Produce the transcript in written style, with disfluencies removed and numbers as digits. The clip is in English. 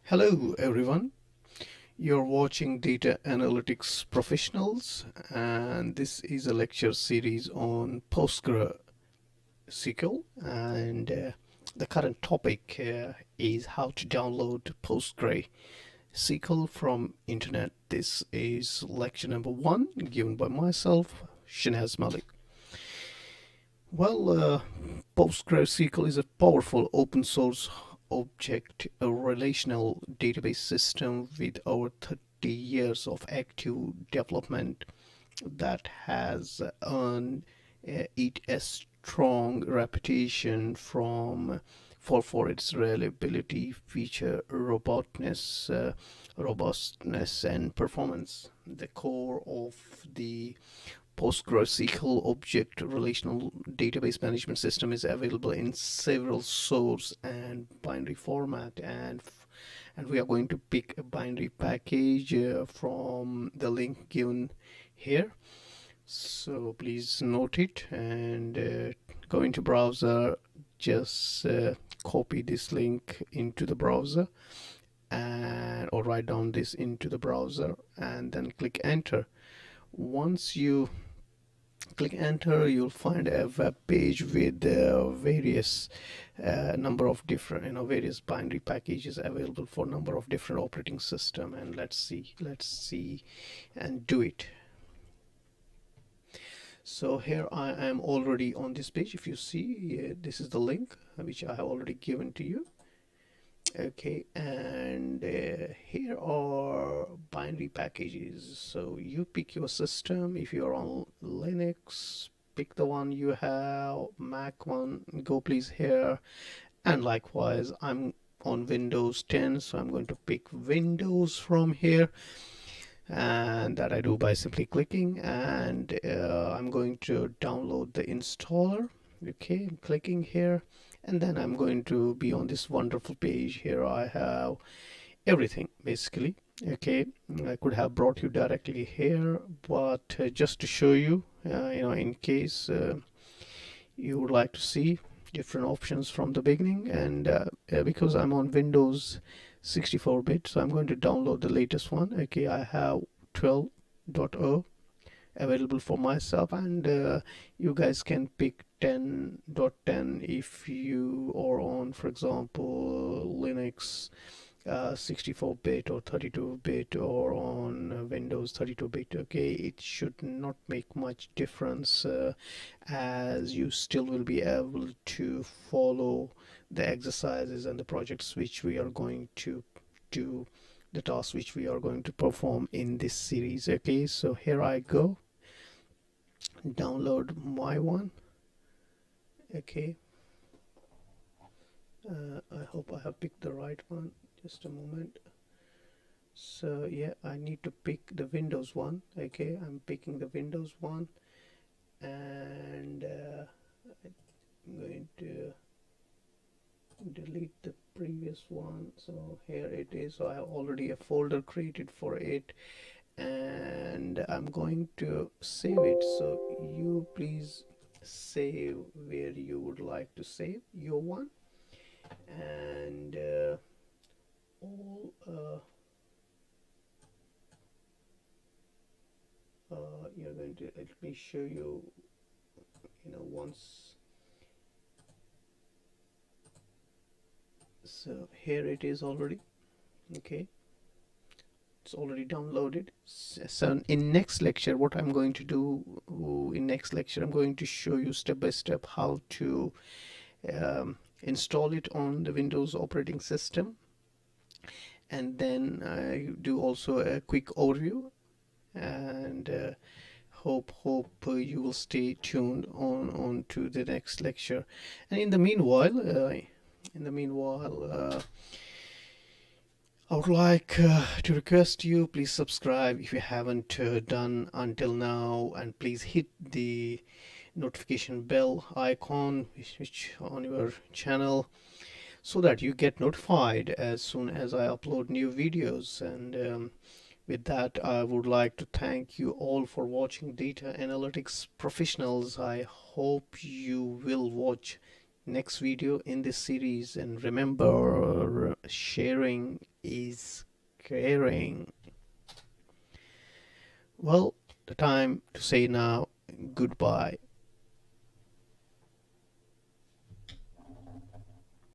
Hello everyone, you're watching Data Analytics Professionals, and this is a lecture series on PostgreSQL, and the current topic is how to download PostgreSQL from internet. This is lecture number 1 given by myself, Shinaz Malik. PostgreSQL is a powerful open source object a relational database system with over 30 years of active development that has earned it a strong reputation for its reliability, feature robustness, and performance. The core of the PostgreSQL object relational database management system is available in several source and binary format, and we are going to pick a binary package from the link given here. So please note it and go into browser, just copy this link into the browser and or write down this into the browser and then click enter. Once you click enter, you'll find a web page with various number of different various binary packages available for number of different operating system. And let's see and do it. So here I am already on this page. If you see, this is the link which I have already given to you. Okay, and here are binary packages. So you pick your system. If you're on Linux, pick the one you have. Mac one, go please here. And likewise, I'm on Windows 10, so I'm going to pick Windows from here, and that I do by simply clicking, and I'm going to download the installer. Okay, I'm clicking here, and then I'm going to be on this wonderful page. Here I have everything basically. Okay, I could have brought you directly here, but just to show you, in case you would like to see different options from the beginning, and because I'm on Windows 64-bit, so I'm going to download the latest one. Okay, I have 12.0 available for myself, and you guys can pick 10.10 if you are on, for example, Linux 64-bit or 32-bit, or on Windows 32-bit. Okay, it should not make much difference, as you still will be able to follow the exercises and the projects which we are going to do, the tasks which we are going to perform in this series. Okay, so here I go, download my one. Okay, I hope I have picked the right one. Just a moment. So yeah, I need to pick the Windows one. Okay, I'm picking the Windows one, and I'm going to delete the previous one. So here it is. So I have already a folder created for it, and I'm going to save it. So you please save where you would like to save your one, and all you're going to let me show you, once. So here it is already. Okay, it's already downloaded. So in next lecture, what I'm going to do, in next lecture I'm going to show you step by step how to install it on the Windows operating system, and then I do also a quick overview, and hope you will stay tuned on to the next lecture. And in the meanwhile, I would like to request you, please subscribe if you haven't done until now, and please hit the notification bell icon which on your channel, so that you get notified as soon as I upload new videos. And with that, I would like to thank you all for watching Data Analytics Professionals. I hope you will watch next video in this series, and remember, sharing is caring. Well, the time to say now goodbye.